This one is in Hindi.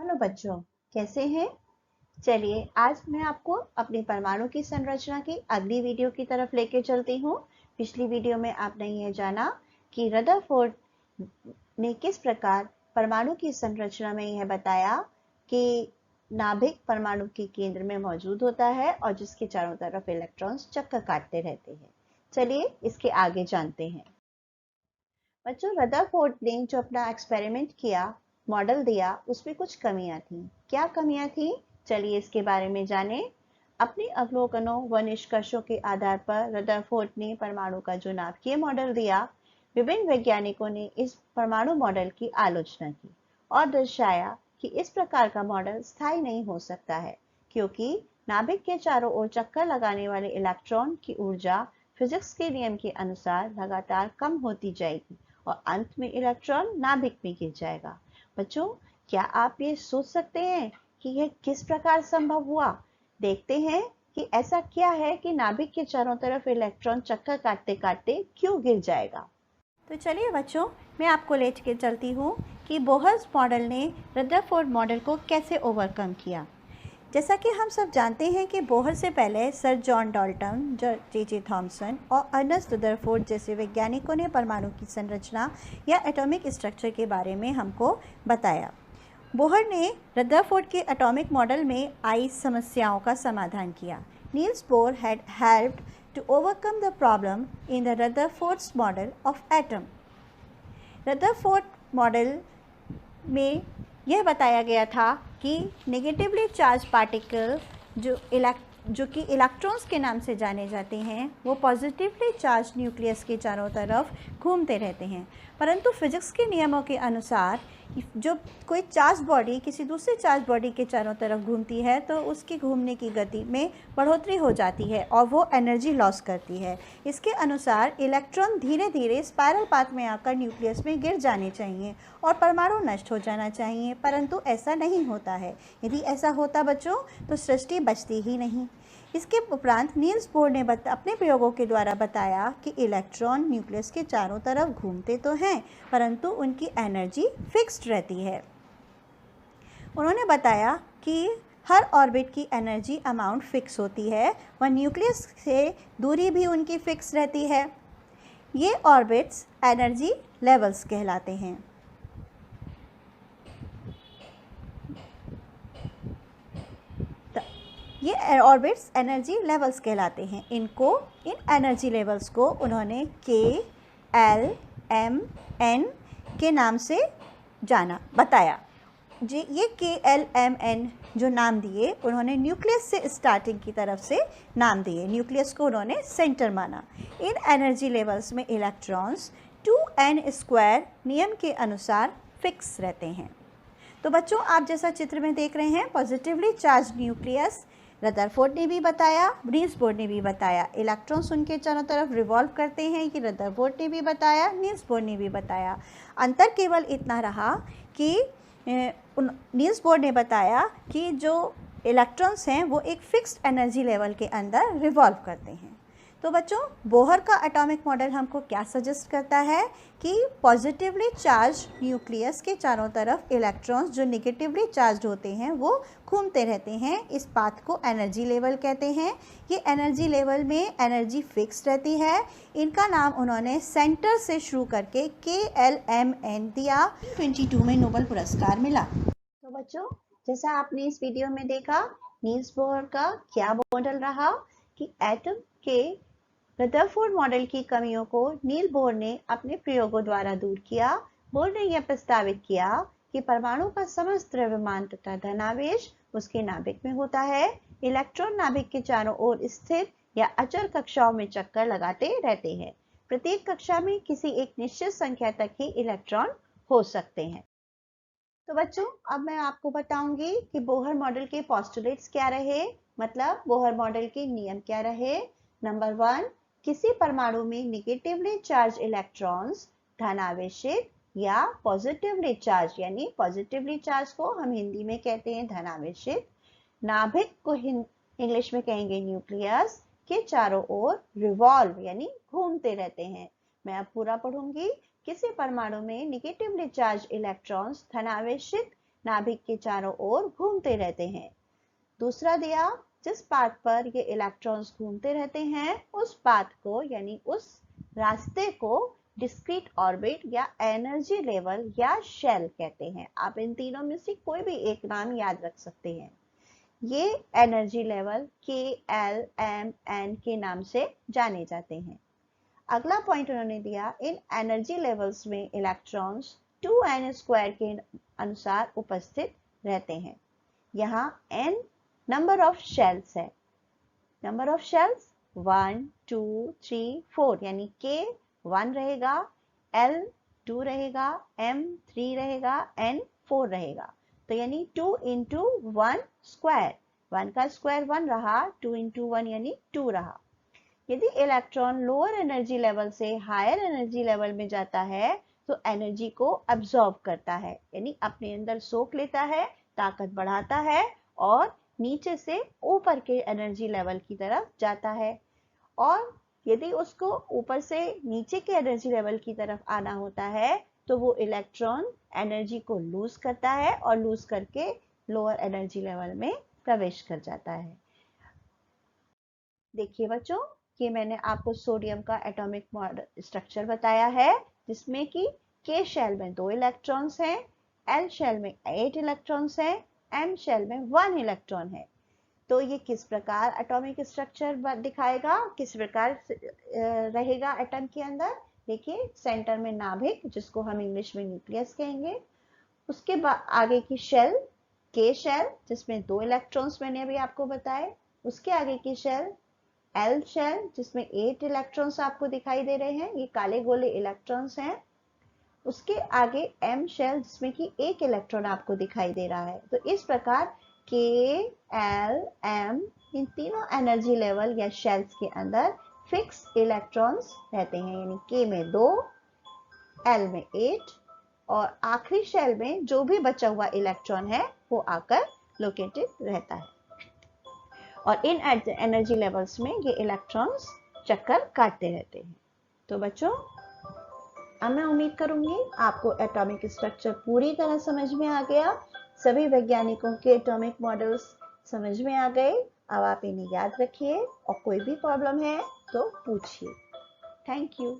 हेलो बच्चों, कैसे हैं? चलिए आज मैं आपको अपनी परमाणु की संरचना की अगली वीडियो की तरफ लेके चलती हूँ। पिछली वीडियो में आपने ये जाना कि रदरफोर्ड ने किस प्रकार परमाणु की संरचना में यह बताया कि नाभिक परमाणु के केंद्र में मौजूद होता है और जिसके चारों तरफ इलेक्ट्रॉन्स चक्कर काटते रहते हैं। चलिए इसके आगे जानते हैं। बच्चों, रदरफोर्ड ने जो अपना एक्सपेरिमेंट किया, मॉडल दिया, उसमें कुछ कमियां थी। क्या कमियां थी? चलिए इसके बारे में जाने। अपने अवलोकनों व निष्कर्षों के आधार पर रदरफोर्ड ने परमाणु का जो नाभिकीय मॉडल दिया, विभिन्न वैज्ञानिकों ने इस परमाणु मॉडल की आलोचना की और दर्शाया कि इस प्रकार का मॉडल स्थायी नहीं हो सकता है, क्योंकि नाभिक के चारों ओर चक्कर लगाने वाले इलेक्ट्रॉन की ऊर्जा फिजिक्स के नियम के अनुसार लगातार कम होती जाएगी और अंत में इलेक्ट्रॉन नाभिक में गिर जाएगा। बच्चों, क्या आप ये सोच सकते हैं कि यह किस प्रकार संभव हुआ? देखते हैं कि ऐसा क्या है कि नाभिक के चारों तरफ इलेक्ट्रॉन चक्कर काटते काटते क्यों गिर जाएगा। तो चलिए बच्चों, मैं आपको ले के चलती हूँ कि बोहर्स मॉडल ने रदरफोर्ड मॉडल को कैसे ओवरकम किया। जैसा कि हम सब जानते हैं कि बोहर से पहले sir John Dalton, J Thomson और अर्नेस्ट रदरफोर्ड जैसे वैज्ञानिकों ने परमाणु की संरचना या एटॉमिक स्ट्रक्चर के बारे में हमको बताया। बोहर ने रदरफोर्ड के एटॉमिक मॉडल में आई समस्याओं का समाधान किया। Niels Bohr had helped to overcome the problem in the Rutherford's model of atom. Rutherford model में यह बताया गया था कि नेगेटिवली चार्ज पार्टिकल जो कि इलेक्ट्रॉन्स के नाम से जाने जाते हैं, वो पॉजिटिवली चार्ज न्यूक्लियस के चारों तरफ घूमते रहते हैं। परंतु फिजिक्स के नियमों के अनुसार जो कोई चार्ज बॉडी किसी दूसरे चार्ज बॉडी के चारों तरफ घूमती है तो उसकी घूमने की गति में बढ़ोतरी हो जाती है और वो एनर्जी लॉस करती है। इसके अनुसार इलेक्ट्रॉन धीरे धीरे स्पाइरल पाथ में आकर न्यूक्लियस में गिर जाने चाहिए और परमाणु नष्ट हो जाना चाहिए, परंतु ऐसा नहीं होता है। यदि ऐसा होता बच्चों तो सृष्टि बचती ही नहीं। इसके उपरांत नील्स बोर ने अपने प्रयोगों के द्वारा बताया कि इलेक्ट्रॉन न्यूक्लियस के चारों तरफ घूमते तो हैं, परंतु उनकी एनर्जी फिक्स्ड रहती है। उन्होंने बताया कि हर ऑर्बिट की एनर्जी अमाउंट फिक्स होती है व न्यूक्लियस से दूरी भी उनकी फिक्स रहती है। ये ऑर्बिट्स एनर्जी लेवल्स कहलाते हैं। ये ऑर्बिट्स एनर्जी लेवल्स कहलाते हैं। इन एनर्जी लेवल्स को उन्होंने के, एल, एम, एन के नाम से बताया। जी, ये के, एल, एम, एन जो नाम दिए उन्होंने न्यूक्लियस से स्टार्टिंग की तरफ से नाम दिए। न्यूक्लियस को उन्होंने सेंटर माना। इन एनर्जी लेवल्स में इलेक्ट्रॉन्स 2n² नियम के अनुसार फिक्स रहते हैं। तो बच्चों, आप जैसा चित्र में देख रहे हैं, पॉजिटिवली चार्ज न्यूक्लियस रदरफोर्ड ने भी बताया, नील्स बोर ने भी बताया। इलेक्ट्रॉन्स उनके चारों तरफ रिवॉल्व करते हैं, कि रदरफोर्ड ने भी बताया, नील्स बोर ने भी बताया। अंतर केवल इतना रहा कि नील्स बोर ने बताया कि जो इलेक्ट्रॉन्स हैं वो एक फिक्स्ड एनर्जी लेवल के अंदर रिवॉल्व करते हैं। तो बच्चों, बोहर का एटॉमिक मॉडल हमको क्या सजेस्ट करता है कि पॉजिटिवली चार्ज न्यूक्लियस के चारों तरफ इलेक्ट्रॉन्स जो नेगेटिवली चार्ज होते हैं वो घूमते रहते हैं। इस पाथ को एनर्जी लेवल कहते हैं। ये एनर्जी लेवल में एनर्जी फिक्स रहती है। इनका नाम उन्होंने सेंटर से शुरू करके KLMN दिया। 22 में नोबेल पुरस्कार मिला। तो बच्चों, जैसा आपने इस वीडियो में देखा, नील्स बोहर का क्या मॉडल रहा कि एटम के रदरफोर्ड मॉडल की कमियों को नील बोर ने अपने प्रयोगों द्वारा दूर किया। बोर ने यह प्रस्तावित किया कि परमाणु का समस्त द्रव्यमान तथा धनावेश उसके नाभिक में होता है। इलेक्ट्रॉन नाभिक के चारों ओर स्थिर या अचर कक्षाओं में चक्कर लगाते रहते हैं। प्रत्येक कक्षा में किसी एक निश्चित संख्या तक ही इलेक्ट्रॉन हो सकते हैं। तो बच्चों, अब मैं आपको बताऊंगी कि बोहर मॉडल के पोस्टुलेट्स क्या रहे, मतलब बोहर मॉडल के नियम क्या रहे। नंबर 1, किसी परमाणु में नेगेटिवली चार्ज इलेक्ट्रॉन्स धनावेशित या पॉजिटिवली चार्ज, यानी पॉजिटिवली चार्ज को हम हिंदी में कहते हैं धनावेशित, नाभिक को इंग्लिश में कहेंगे न्यूक्लियस, के चारों ओर रिवॉल्व यानी घूमते रहते हैं। मैं अब पूरा पढ़ूंगी। किसी परमाणु में नेगेटिवली चार्ज इलेक्ट्रॉन्स धनावेशित नाभिक के चारों ओर घूमते रहते हैं। दूसरा दिया, जिस पाथ पर ये इलेक्ट्रॉन्स घूमते रहते हैं उस पाथ को यानी उस रास्ते को डिस्क्रीट ऑर्बिट या एनर्जी लेवल या शेल कहते हैं। आप इन तीनों में से कोई भी एक नाम याद रख सकते हैं। ये एनर्जी लेवल के, एल, एम, एन के नाम से जाने जाते हैं। अगला पॉइंट उन्होंने दिया, इन एनर्जी लेवल्स में इलेक्ट्रॉन्स 2n² के अनुसार उपस्थित रहते हैं। यहाँ n नंबर ऑफ शेल्स है। नंबर ऑफ शेल्स 1, 2, 3, 4 यानी k 1 रहेगा, l 2 रहेगा, m 3 रहेगा, n 4 रहेगा। तो यानी 2 into 1 स्क्वायर, 1 का स्क्वायर 1 रहा, 2 into 1 यानी 2 रहा। यदि इलेक्ट्रॉन लोअर एनर्जी लेवल से हायर एनर्जी लेवल में जाता है तो एनर्जी को अब्सॉर्ब करता है, यानी अपने अंदर सोख लेता है, ताकत बढ़ाता है और नीचे से ऊपर के एनर्जी लेवल की तरफ जाता है। और यदि उसको ऊपर से नीचे के एनर्जी लेवल की तरफ आना होता है तो वो इलेक्ट्रॉन एनर्जी को लूज करता है और लूज करके लोअर एनर्जी लेवल में प्रवेश कर जाता है। देखिए बच्चों, कि मैंने आपको सोडियम का एटॉमिक मॉडल स्ट्रक्चर बताया है, जिसमें कि के शेल में 2 इलेक्ट्रॉन्स हैं, एल शेल में 8 इलेक्ट्रॉन्स हैं, एम शेल में 1 इलेक्ट्रॉन है। तो ये किस प्रकार एटॉमिक स्ट्रक्चर दिखाएगा, किस प्रकार रहेगा एटम के अंदर। देखिए, सेंटर में नाभिक, जिसको हम इंग्लिश में न्यूक्लियस कहेंगे। उसके आगे की शेल, के शेल, जिसमें 2 इलेक्ट्रॉन्स मैंने अभी आपको बताए। उसके आगे की शेल एल शेल, जिसमें 8 इलेक्ट्रॉन्स आपको दिखाई दे रहे हैं, ये काले गोले इलेक्ट्रॉन्स हैं। उसके आगे एम शेल, जिसमें कि 1 इलेक्ट्रॉन आपको दिखाई दे रहा है। तो इस प्रकार के, एल, एम, इन तीनों एनर्जी लेवल या शेल्स के अंदर फिक्स इलेक्ट्रॉन्स रहते हैं, यानी के में 2, एल में 8 और आखिरी शेल में जो भी बचा हुआ इलेक्ट्रॉन है वो आकर लोकेटेड रहता है। और इन एनर्जी लेवल्स में ये इलेक्ट्रॉन्स चक्कर काटते रहते हैं। तो बच्चों, अब मैं उम्मीद करूंगी आपको एटॉमिक स्ट्रक्चर पूरी तरह समझ में आ गया। सभी वैज्ञानिकों के एटॉमिक मॉडल्स समझ में आ गए। अब आप इन्हें याद रखिए और कोई भी प्रॉब्लम है तो पूछिए। Thank you.